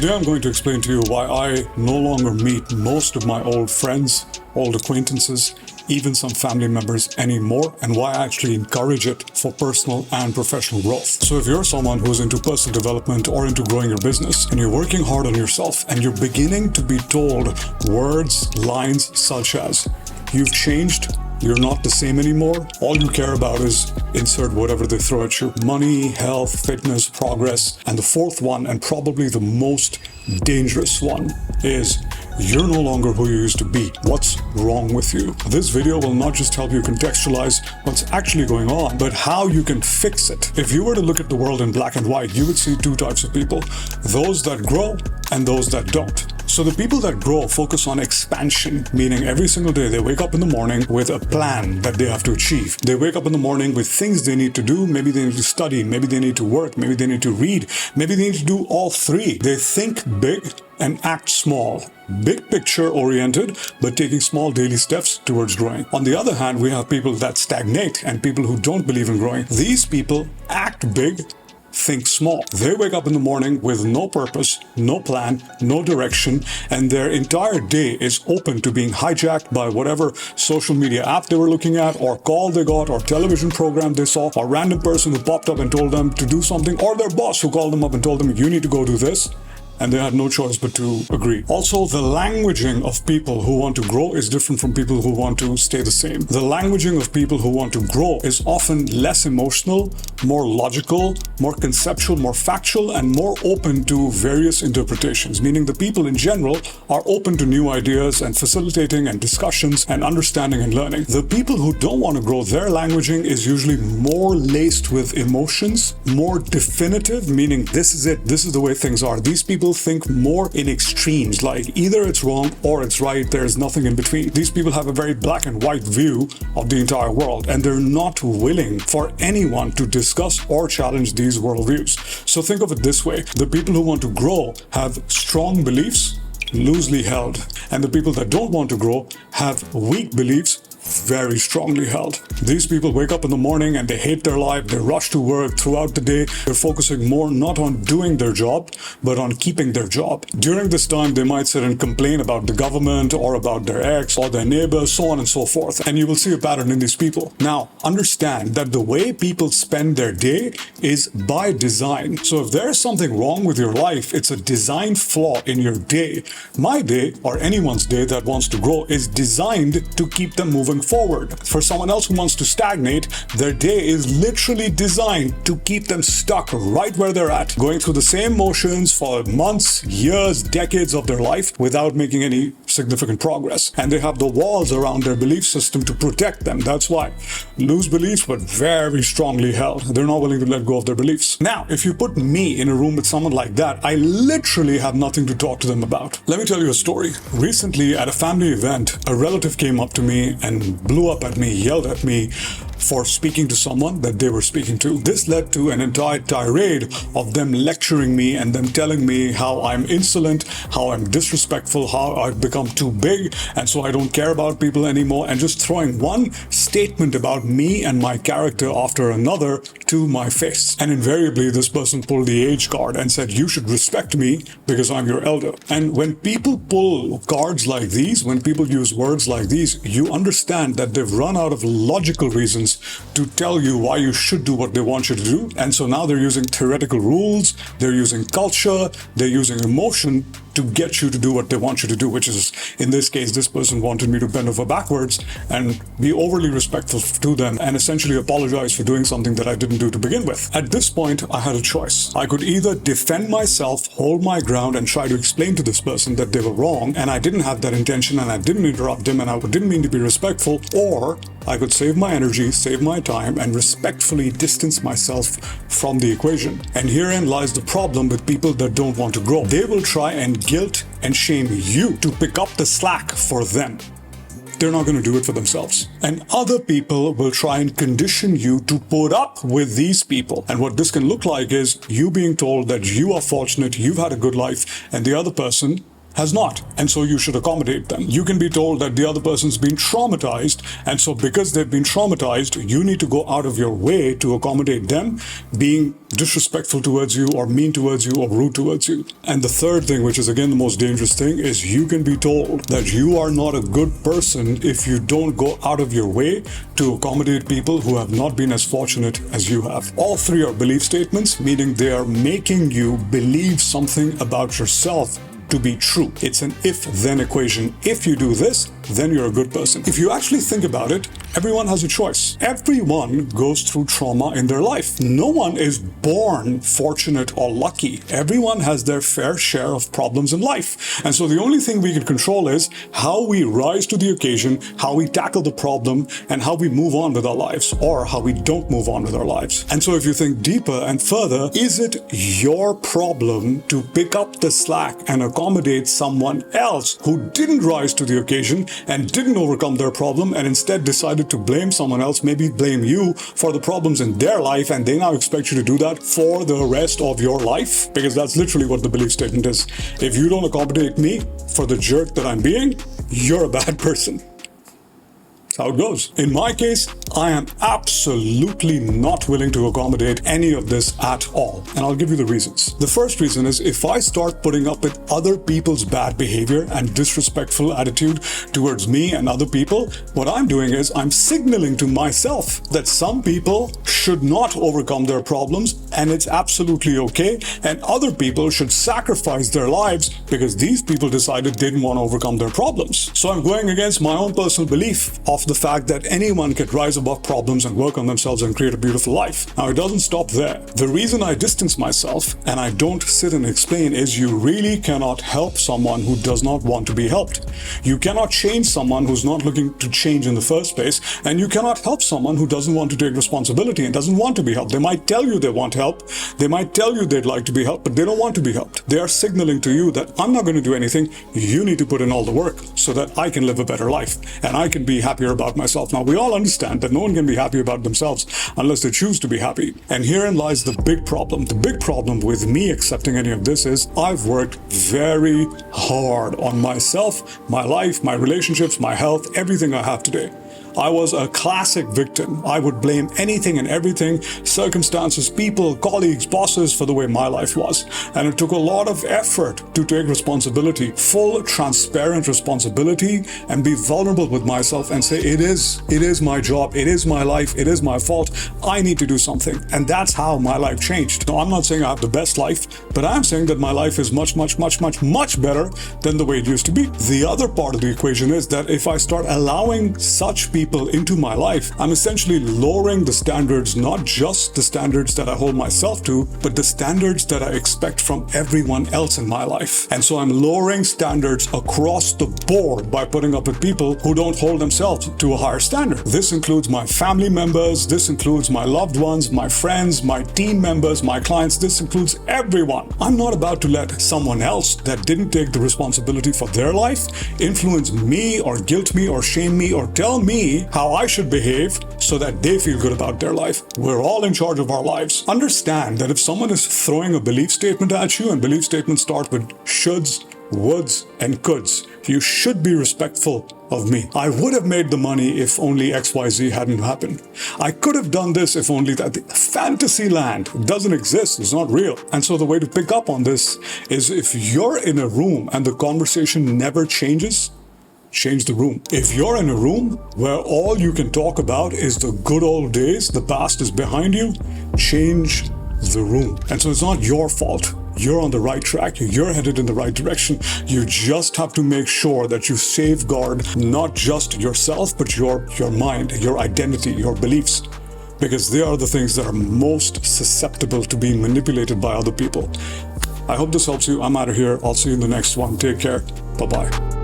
Today I'm going to explain to you why I no longer meet most of my old friends, old acquaintances, even some family members anymore, and why I actually encourage it for personal and professional growth. So if you're someone who's into personal development or into growing your business, and you're working hard on yourself, and you're beginning to be told words, lines such as, "You've changed, you're not the same anymore. All you care about is insert whatever they throw at you. Money, health, fitness, progress." And the fourth one, and probably the most dangerous one, is you're no longer who you used to be. What's wrong with you? This video will not just help you contextualize what's actually going on, but how you can fix it. If you were to look at the world in black and white, you would see two types of people: those that grow and those that don't. So the people that grow focus on expansion, meaning every single day they wake up in the morning with a plan that they have to achieve. They wake up in the morning with things they need to do. Maybe they need to study, maybe they need to work, maybe they need to read, maybe they need to do all three. They think big and act small. Big picture oriented, but taking small daily steps towards growing. On the other hand, we have people that stagnate and people who don't believe in growing. These people act big, think small. They wake up in the morning with no purpose, no plan, no direction, and their entire day is open to being hijacked by whatever social media app they were looking at, or call they got, or television program they saw, or random person who popped up and told them to do something, or their boss who called them up and told them, "You need to go do this." And they had no choice but to agree. Also, the languaging of people who want to grow is different from people who want to stay the same. The languaging of people who want to grow is often less emotional, more logical, more conceptual, more factual, and more open to various interpretations, meaning the people in general are open to new ideas and facilitating and discussions and understanding and learning. The people who don't want to grow, their languaging is usually more laced with emotions, more definitive, meaning this is it, this is the way things are. These people think more in extremes, like either it's wrong or it's right, there's nothing in between. These people have a very black and white view of the entire world, and they're not willing for anyone to discuss or challenge these worldviews. So think of it this way: the people who want to grow have strong beliefs, loosely held, and the people that don't want to grow have weak beliefs, very strongly held. These people wake up in the morning and they hate their life, they rush to work throughout the day, they're focusing more not on doing their job, but on keeping their job. During this time, they might sit and complain about the government or about their ex or their neighbors, so on and so forth. And you will see a pattern in these people. Now, understand that the way people spend their day is by design. So if there's something wrong with your life, it's a design flaw in your day. My day, or anyone's day that wants to grow, is designed to keep them moving forward. For someone else who wants to stagnate, their day is literally designed to keep them stuck right where they're at, going through the same motions for months, years, decades of their life without making any significant progress. And they have the walls around their belief system to protect them. That's why. Loose beliefs, but very strongly held. They're not willing to let go of their beliefs. Now, if you put me in a room with someone like that, I literally have nothing to talk to them about. Let me tell you a story. Recently, at a family event, a relative came up to me and blew up at me, yelled at me for speaking to someone that they were speaking to. This led to an entire tirade of them lecturing me and them telling me how I'm insolent, how I'm disrespectful, how I've become too big, and so I don't care about people anymore, and just throwing one statement about me and my character after another to my face. And invariably, this person pulled the age card and said, "You should respect me because I'm your elder." And when people pull cards like these, when people use words like these, you understand that they've run out of logical reasons to tell you why you should do what they want you to do. And so now they're using theoretical rules, they're using culture, they're using emotion to get you to do what they want you to do, which is, in this case, this person wanted me to bend over backwards and be overly respectful to them and essentially apologize for doing something that I didn't do to begin with. At this point, I had a choice. I could either defend myself, hold my ground, and try to explain to this person that they were wrong, and I didn't have that intention, and I didn't interrupt them, and I didn't mean to be respectful, or I could save my energy, save my time, and respectfully distance myself from the equation. And herein lies the problem with people that don't want to grow. They will try and guilt and shame you to pick up the slack for them. They're not going to do it for themselves. And other people will try and condition you to put up with these people. And what this can look like is you being told that you are fortunate, you've had a good life, and the other person has not. And so you should accommodate them. You can be told that the other person's been traumatized, and so because they've been traumatized, you need to go out of your way to accommodate them being disrespectful towards you or mean towards you or rude towards you. And the third thing, which is again the most dangerous thing, is you can be told that you are not a good person if you don't go out of your way to accommodate people who have not been as fortunate as you have. All three are belief statements, meaning they are making you believe something about yourself to be true. It's an if-then equation. If you do this, then you're a good person. If you actually think about it, everyone has a choice. Everyone goes through trauma in their life. No one is born fortunate or lucky. Everyone has their fair share of problems in life. And so the only thing we can control is how we rise to the occasion, how we tackle the problem, and how we move on with our lives, or how we don't move on with our lives. And so if you think deeper and further, is it your problem to pick up the slack and accommodate someone else who didn't rise to the occasion and didn't overcome their problem and instead decided to blame someone else, maybe blame you for the problems in their life, and they now expect you to do that for the rest of your life? Because that's literally what the belief statement is. If you don't accommodate me for the jerk that I'm being, you're a bad person. That's how it goes. In my case, I am absolutely not willing to accommodate any of this at all. And I'll give you the reasons. The first reason is if I start putting up with other people's bad behavior and disrespectful attitude towards me and other people, what I'm doing is I'm signaling to myself that some people should not overcome their problems and it's absolutely okay, and other people should sacrifice their lives because these people decided they didn't want to overcome their problems. So I'm going against my own personal belief of the fact that anyone can rise above problems and work on themselves and create a beautiful life. Now, it doesn't stop there. The reason I distance myself and I don't sit and explain is you really cannot help someone who does not want to be helped. You cannot change someone who's not looking to change in the first place, and you cannot help someone who doesn't want to take responsibility and doesn't want to be helped. They might tell you they want help, they might tell you they'd like to be helped, but they don't want to be helped. They are signaling to you that I'm not going to do anything, you need to put in all the work so that I can live a better life and I can be happier about myself. Now, we all understand that no one can be happy about themselves unless they choose to be happy. And herein lies the big problem. The big problem with me accepting any of this is I've worked very hard on myself, my life, my relationships, my health, everything I have today. I was a classic victim. I would blame anything and everything, circumstances, people, colleagues, bosses, for the way my life was. And it took a lot of effort to take responsibility, full, transparent responsibility, and be vulnerable with myself and say, it is my job, it is my life, it is my fault, I need to do something. And that's how my life changed. Now, I'm not saying I have the best life, but I'm saying that my life is much, much, much, much, much better than the way it used to be. The other part of the equation is that if I start allowing such people into my life, I'm essentially lowering the standards, not just the standards that I hold myself to, but the standards that I expect from everyone else in my life. And so I'm lowering standards across the board by putting up with people who don't hold themselves to a higher standard. This includes my family members, this includes my loved ones, my friends, my team members, my clients, this includes everyone. I'm not about to let someone else that didn't take the responsibility for their life influence me or guilt me or shame me or tell me how I should behave so that they feel good about their life. We're all in charge of our lives. Understand that if someone is throwing a belief statement at you, and belief statements start with shoulds, woulds, and coulds, you should be respectful of me. I would have made the money if only XYZ hadn't happened. I could have done this if only that. Fantasy land doesn't exist, it's not real. And so the way to pick up on this is if you're in a room and the conversation never changes, change the room. If you're in a room where all you can talk about is the good old days, the past is behind you, change the room. And so it's not your fault. You're on the right track. You're headed in the right direction. You just have to make sure that you safeguard not just yourself, but your mind, your identity, your beliefs, because they are the things that are most susceptible to being manipulated by other people. I hope this helps you. I'm out of here. I'll see you in the next one. Take care. Bye-bye.